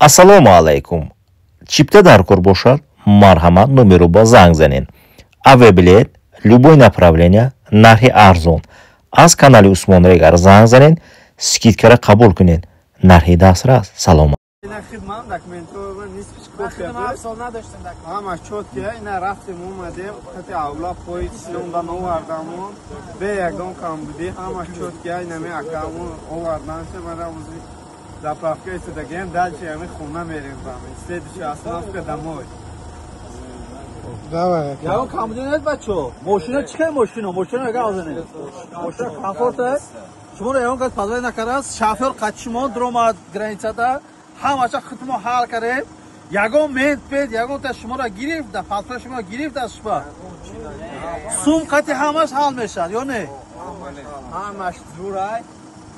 Ассалому алейкум. Чипта даркор бошад, марҳамат номеру ба занг занед. Авиабилет, любой направление, нархи арзон. Аз канали Усмон Регар занг занед, скидкара қабул кунед. Нархи дастрас. Салом. خدمت دکمنتو نیست خدمت سال نداشتیم همش چوتیه اینا رفتیم اومدیم خطی اولا پویت سیوندن آوردمون به یکدان کم بودی همش چوتیه اینا می اکامون آوردن شه من روزی заправка استدگیم دلچه همی خونه میریم زمین سیدشی اصناف که دموی یا کم بودی نید بچه ماشینه چیه ماشینه اگه آزنید ماشینه کمفورته شما رو یون کس پذوری نکرده شافر قچما درومد گرانیچه ده همه خدمت حال کرده یگان مند پید یگان تا شما را گرفت در پاسپورت شما گرفت از شما سوم قطعی همش حال میشد یا نه همش زورای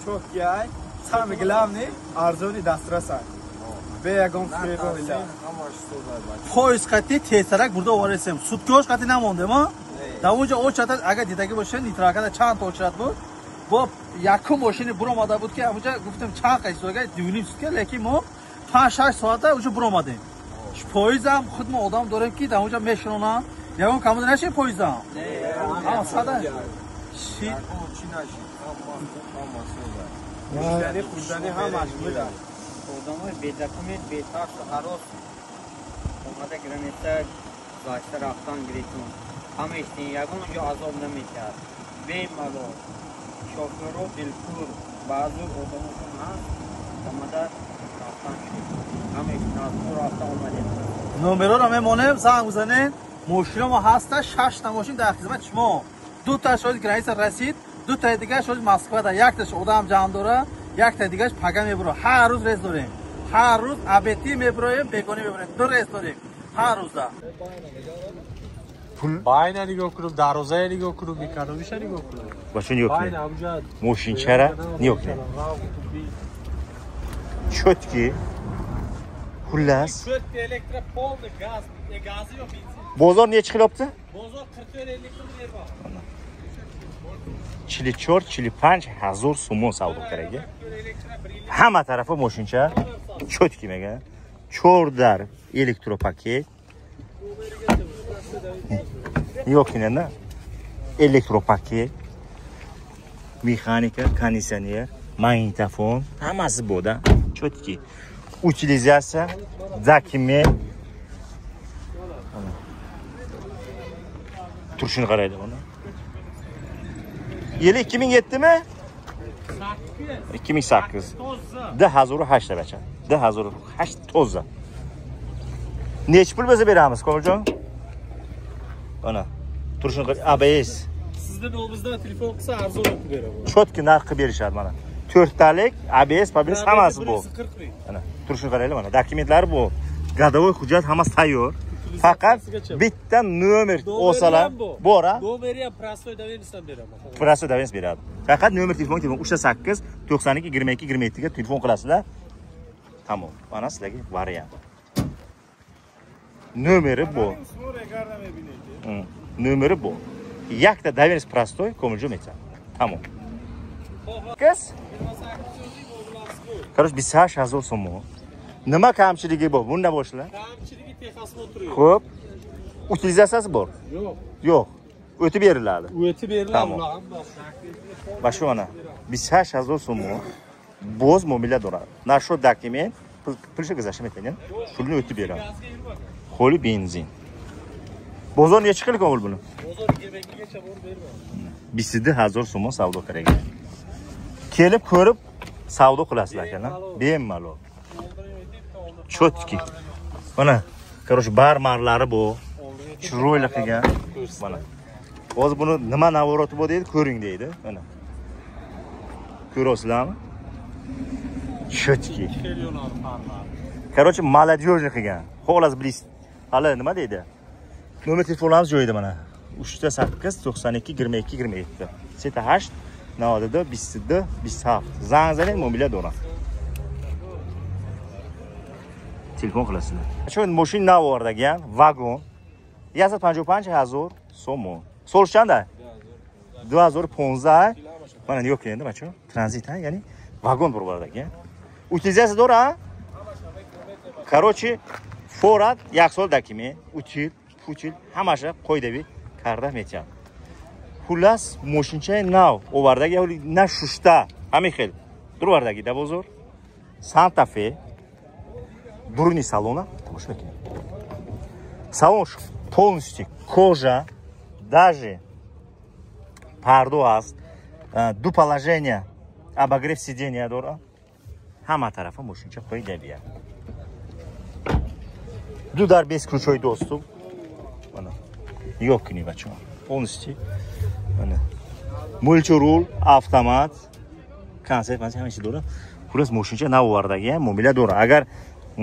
چوکیای سم گلام نی ارزونی دسترس است به یگان فریگو میشه پویس قطعی تیسرک برده وارسیم سودکوش قطعی نمونده ما در اونجا او چطور اگر دیدگی باشه نیتراکه چند تا چرت بود با یکم ماشین برو آمده بود که اونجا گفتم چند قیس دیگه دیونیم که لیکن ما 5-6 ساعته اونجا برو آمدیم پاییزم خود ما آدم داریم که در اونجا میشونن یکم کمود نشه پاییزم نه ساده چی مشتری خوردنی هم مشغول است آدمای بی‌دکمه بی‌تاش هراس اومده گرانیته داشته رفتن گریتون همه ایشتی یکم اونجا عذاب نمیکرد بیم مالو شوفرو دلپور بعضی آدماشون هست اومده رفتن شد همه نازمون رفتن اومده نمره رو میمونیم زنگ بزنین ماشین ما هسته 6 تا ماشین در خدمت شما 2 تا شاید گرایس رسید 2 تا دیگه شاید مسکو ده 1 تاش آدم جمع داره 1 تا دیگهش پگا میبره هر روز ریس داریم هر روز ابتی میبریم بیگانی میبریم 2 ریس داریم هر روز ده باین نگاه کنم دروازه نگاه کنم میکنمش نگاه کنم باشون yok ماشین چرا yok چوتکی خلاص elektropol gazı yok bozor niye çıkıptı bozor 40 50 چلی 4-45 سومون savdo kerak hamma tarafi moshincha cho'tki mega 4 dar elektropaket yok yine elektropaket mexanika konditsioner magnitofon hammasi bo'ldi cho'tki utilizatsiya dokument turishini qaraydi buni yili 2007 mi 2008 2008 bacha 2008 toza necha pul bo'lsa beramiz komiljon ana turishini ABS sizdan o'zimizdan telefon qilsa arzon qilib beraman cho'tki narx qilib berishadi mana 4 talik ABS PBS hammasi bu ana turishini qaraylar mana dokumentlari bu gadovoy hujjat hammasi tayyor faqat bitta nomer olsalar bora nomeri ham prostoy doверенностьdan beraman prostoy doверенность beradi faqat nomer telefon 308 92 22 27 ga telefon qilasizlar tamom mana sizlarga variant nomeri bu nomeri bu yakta doверенность prostoy ko'miljon aytadi tamom kız Короче 28000 so'm nima kamchiligi bor bunda boshla kamchiligi texasga o'tiriyor xo'p utilizatsiyasi bor yo'q o'tib beriladi o'tib beriladi va shu mana 28000 so'm bo'z muomala dora na shu dokument pulga zashmetgan pulni o'tib beradi qo'li benzin bozor necha qilib qabul buni bozor 22 gacha bor berman 20000 so'm savdo kerak kelib ko'rib savdo qilasizlar ekan bemalol cho'tki mana короче barmarlari bu chiroyli qilgan mana hozir buni nima navorati bor deydi ko'ring deydi mana ko'rasizlarmi cho'tki короче молодежный qilgan xolos bilis hali nima deydi nomer telefonlarimiz joyida mana 308 92 22 27 78 navodida 27 zang zaning mo'mila dona telefon qilasizlar shu mashina navordagan vagon 155000 so'm so'rashganda 2015 mana yo'q endi macho tranzit ha ya'ni vagon bir bor ekan utilizatsiya dora Короче, форат як сол дакими, утил, путил, ҳамаша қоидави карда метиям. Хулас мошинчаи нав овардаги ҳоли на шушта, ҳамин хел дурвардаги да бозор. Санта-Фе буруни салона, тамошо мекунед. Салон полностью кожа, даже пардо аст, ду положения обогрев сидения дора. Ҳама тарафа мошинча қоидавия. Ду дар без ключой доступ. Mana. Нигоҳ кунед бачаҳо. Полностью. Mana. Мультирул, автомат, консерт, ҳама чиз дора. Хулас мошинча нав овардаги муомила дора. Агар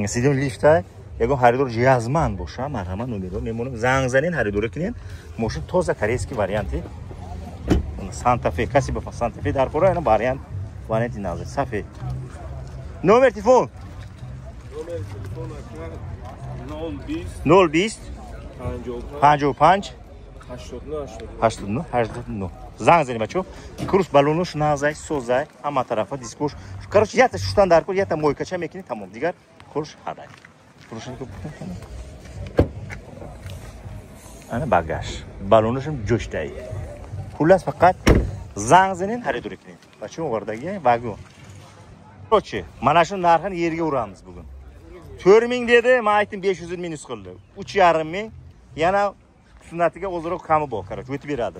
сидем лифта, ягон харидор ҷазман боша, марҳамат номерро мемонам. Занг занен харидор кунед. Мошин тоза корейский варианти. Санта-Фе, каси ба Санта-Фе дар пора, ана варианти назар. Сафе. Номер телефон. Номер телефон 020 55 89 89. Занг занед бачо. Курс балонош назай, созай, ҳама тарафа дискош. Короче, ята шуштан дар кор, ята мойкача мекунед, тамом. Дигар корш хадай. Пурушин ко путан. Ана багаж. Балоношам ҷоштай. Хулас фақат занг занед, харидор кунед. Бачо овардаги вагон. Короче, mana shu narxini yerga uramiz bugun. 4000 dedi, men aytdim 500 minus qildi. 3,5 ming. Yana sunnatiga ozroq kami bor, короче, o'tib beradi.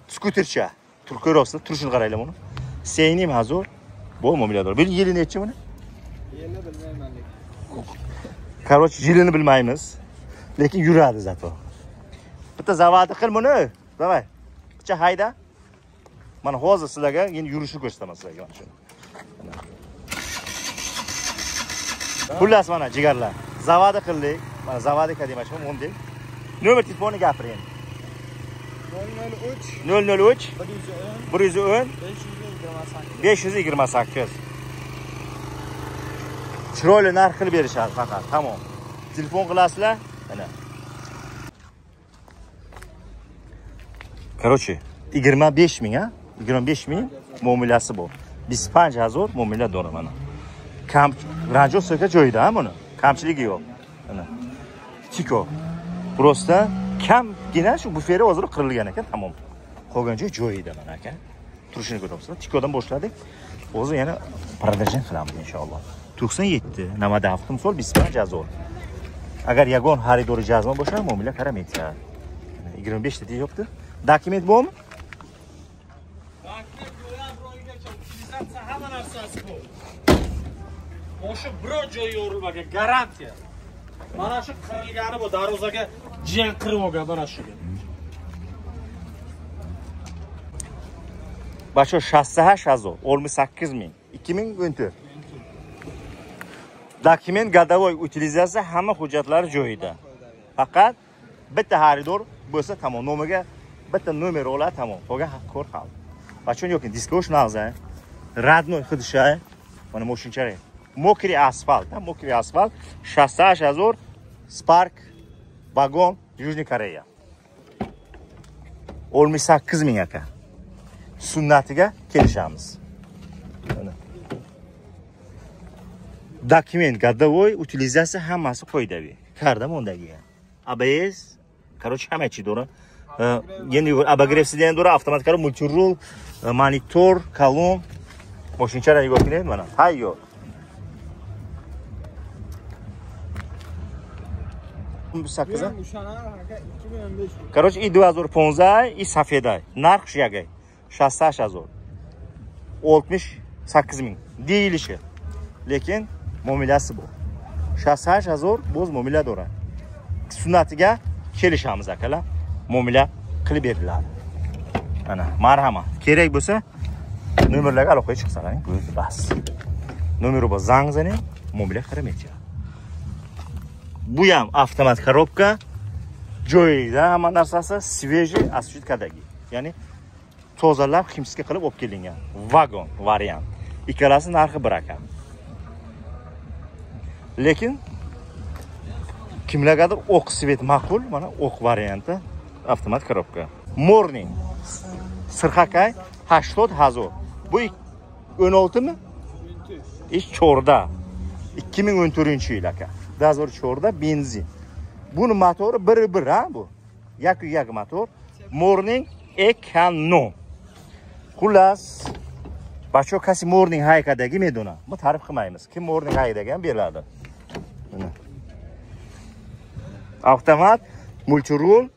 Skutercha. Tur ko'rasiz, turishini qaranglar buni. Seynim hazor. Bu muomilador. Bu yili necha buni? Yilni bilmayman lekin. Короче, yilini bilmaymiz. Lekin yuradi zato. Bitta zavodi qil buni. Davay. Bitta hayda. Mana hozir sizlarga endi yurishni ko'rsataman sizlarga mana shu. Xullas mana jigarlar. Zavodi qildik. Mana zavodi kadimashim o'ndik. Nomer telefoni gapiring. 003 110 528. Chiroyli narx qilib berishadi faqat. Tamom. Telefon qilasizlar. Mana. Короче, 25 ming, ha? 25 ming muomalasi bor. 25000 muomala dora mana. Ranjo so'ka joyida, ha buni. Kamchiligi yo'q. Mana. Tiko. Просто kamgina shu buferi hozir qirilgan ekan, tamom. Qolgan joy joyida mana aka. Turishini ko'ryapsizlar. Tikodan boshladik. Hozir yana продолжение qilamiz inshaalloh. 97 namada hafta misol 25000. Agar yagon xaridori jazma bo'lsa, muomala qaramaydi. 25 ta yo'qdi. Dokument bormi? Hamma narsasi bor. Boshi biror joyi yo'rilmagan, garantiya. Mana shu qirilgani bu darvozaga jiyan qirib olgan mana shu. Başo 68000, 18000, 2014. Dokument gadavoy utilizatsiya hamma hujjatlari joyida. Faqat bitta xaridor bo'lsa tamom. Nomiga bitta nomer oladi tamom. Qolgan haq ko'r qoldi. Bachon yo'q, diskosh nag'za. Radnoy xidishay. Mana moshinchari. Mokri asfalt, mokri asfalt 68000 Spark vagon Южный Koreya. 18000 aka. Sunnatiga kelishamiz. Mana. Dokument gadavoy utilizatsiya hammasi qo'ydavi. Kardamondagi. ABS, короче, hamma chi dora. Yeni обогрев сидения dora, avtomatik multirul, monitor, kolon, moshinchalar yo'qmi mana. Tayyor. Короче, и 2015, и safeda. Narx shagay. 68000. 68000 deyilishi. Lekin muomalasi bor. 68000 bo'z muomala dora. Sunnatiga kelishamiz akalar. Muomala qilib beriladi. Mana, marhamat. Kerak bo'lsa nomerlarga aloqa chiqsaring, bo'ldi bas. Nomeri bor, zang zaning, muomala qaramaydi. Bu ham avtomat korobka. Joyida hamma narsasi свежий осветкадagi. Ya'ni tozalab ximsiga qilib olib kelingan vagon variant. Ikkalasi narxi bir ekan. Lekin kimlargadir o'q svet ma'qul, mana o'q varianti avtomat korobka. Morning sirxakay 80000. Bu 16 mi? Ish chorda. 2014 yil aka. 2004 benzin. Buni motori 1.1 ha bu. Yak motor. Morning Econo. Xullas, bacho kasi Morning haykadagi medona. Bu ta'rif qilmaymiz. Kim Morning haydaga ham beriladi. Mana. Avtomat, multirul,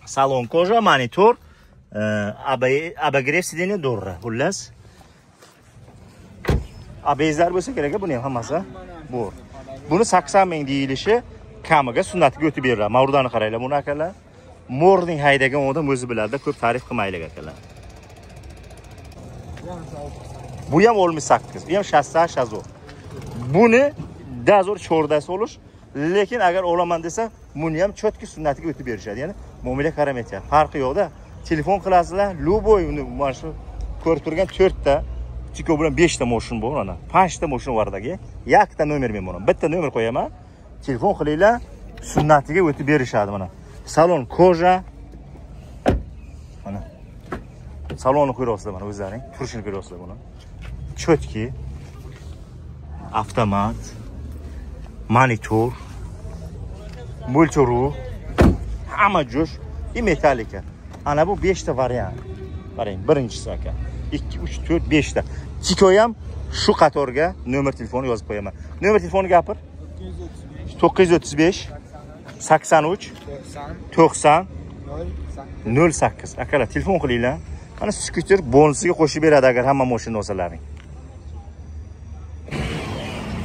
salon koja, monitor, abagrev sideni durra. Xullas. Abezlar bo'lsa kerak, buni ham hammasi bor. Buni 80 ming deyilishi kamiga sunnatga o'tib beriladi. Mavrudani qaranglar buni akalar. Morning haydagan odam o'zi biladi, ko'p ta'rif qilmaylik akalar. Bu ham 68, bu ham 60. Buni dazor cho'rda solish, lekin agar olaman desa, buni ham chotki sunnatiga o'tib berishadi. Ya'ni muomala qaramaydi. Farqi yo'qda. Telefon qilasizlar, luboy uni mana shu ko'rib turgan 4 ta Tiko bilan 5 ta mashin bor ana. 5 ta mashin bordagi. Yakta nomer men buni. Bitta nomer qo'yaman. Telefon qilinglar, sunnatiga o'tib berishadi mana. Salon koja. Mana. Salonni ko'ryapsizlar mana o'zlaring. Turishini ko'ryapsizlar buni. Chotki. Avtomat. Monitor. Multiru. Hamma jo'sh. Metallika. Ana bu 5 ta variant. Qarang, birinchisi aka. 2, 3, 4, 5 ta. Tiko ham shu qatorga nomer telefoni yozib qo'yaman. Nomer telefoni gapir. 935 83 90 08. Akalar telefon qilinglar. Mana skuter bonusiga qo'shib beradi agar hamma mashina olsalaring.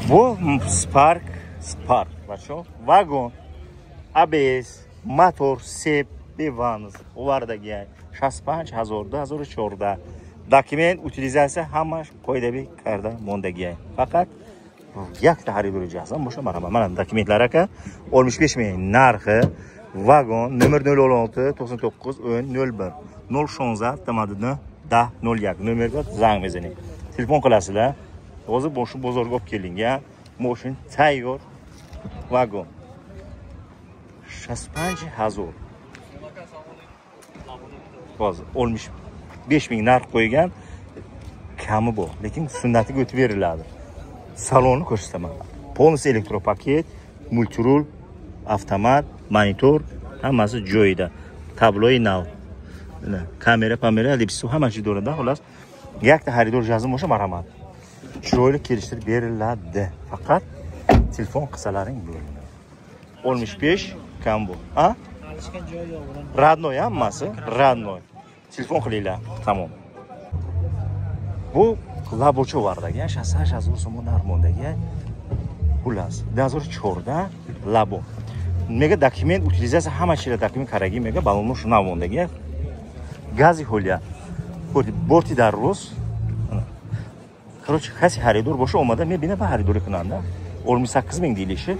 Bu Spark, bacho, vagon, ABS, motor, sep, bevans, ulardagi 65000 2004. Dokument utilizatsiya hamma qoidabek qarda mondagi. Faqat yakta xaridor ijozasi bo'sha mana dokumentlar aka 65 ming narxi, vagon nomer 06 99 01 016 tamadini da 01 nomerga zang bezining. Telefon qilasizlar. Hozir boshqa bozorga olib kelingan mashin tayyor vagon 65000. Hozir 65 ming narx qo'ygan kami bor, lekin sunnatiga o'tib beriladi. Salonni ko'rsataman. Polnis elektropaket, multirul, avtomat, monitor, hammasi joyida. Tabloy nav. Kamera, lipsi hamma joyida. Xolos, yakta xaridor jazm o'sha marhamat. Chiroyli kelishtirib beriladi. Faqat telefon qilsalaring bo'ladi. 65 kam bu. Ha? Radnoy hammasi, radnoy. Telefon qilinglar. Tamom. Bu labochi vardagi 6000 so'm narmondagi xullas. Dazor cho'rda labo. Mega dokument utilizatsiya hamma chira dokument qaragi mega balonno shu navondagi. Gazi xolya. Borti darroz. Короче, qaysi xaridor bo'lsa omada men bina ba xaridor qilanda 68 ming deyilishi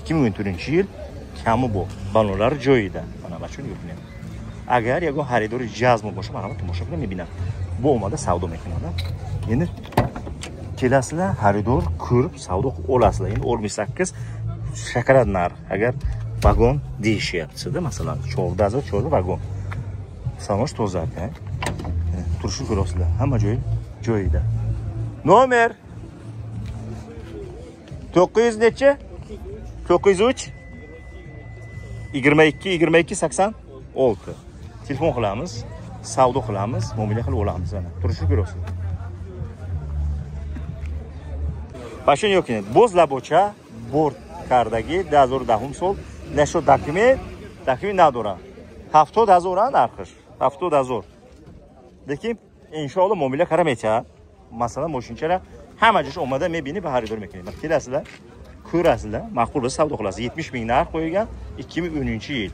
2014-yil kami bu. Balonlar joyida. Mana mashina yo'qmi? Agar yagon xaridor jazm bo'lsa, mana bu tomosha qiling men bu omada savdo mekanada. Endi kelasizlar, xaridor ko'rib savdo olasizlar. Endi 68 shakarad narx. Agar vagon deyishyapti-da, masalan, cho'rda vagon. Sanosh toza aka. Turishni ko'rasizlar. Hamma joy joyida. Nomer 900 necha? 903 22 86. Telefon qilamiz, savdo qilamiz, muomala qilib olamiz ana. Turishni ko'rasizlar. Mashina yo'q endi. Bo'z labocha bort kardagi 2010 sol nasho dokument nadora. 70000 narxi. 70000. Lekin inshaalloh muomala qaramaycha. Masalan, moshinchalar hamma joy omada men beni xaridor mekanman. Kelasizlar, ko'rasizlar, ma'qul bo'lsa savdo qilasiz. 70 ming narx qo'yilgan 2010-yil.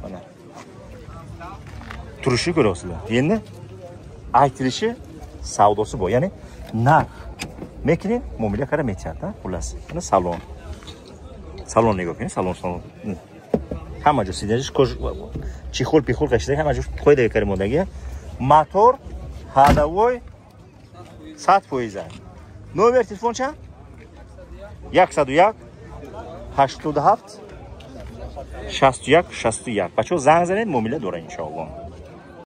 Mana. Turishni ko'rasizlar. Endi aytilishi savdosi bor. Ya'ni narx mekin muomala qaramaycha-da, xullas. Mana salon. Salonni ko'ring, salon. Hamma joy sidajish chexol, pixol qashida hamma joy qo'ydagi karimodagi motor hadavoy 100%. Nomer telefoncha? 101 87 61 61. Bacho zang zaning muomala dora inshaalloh.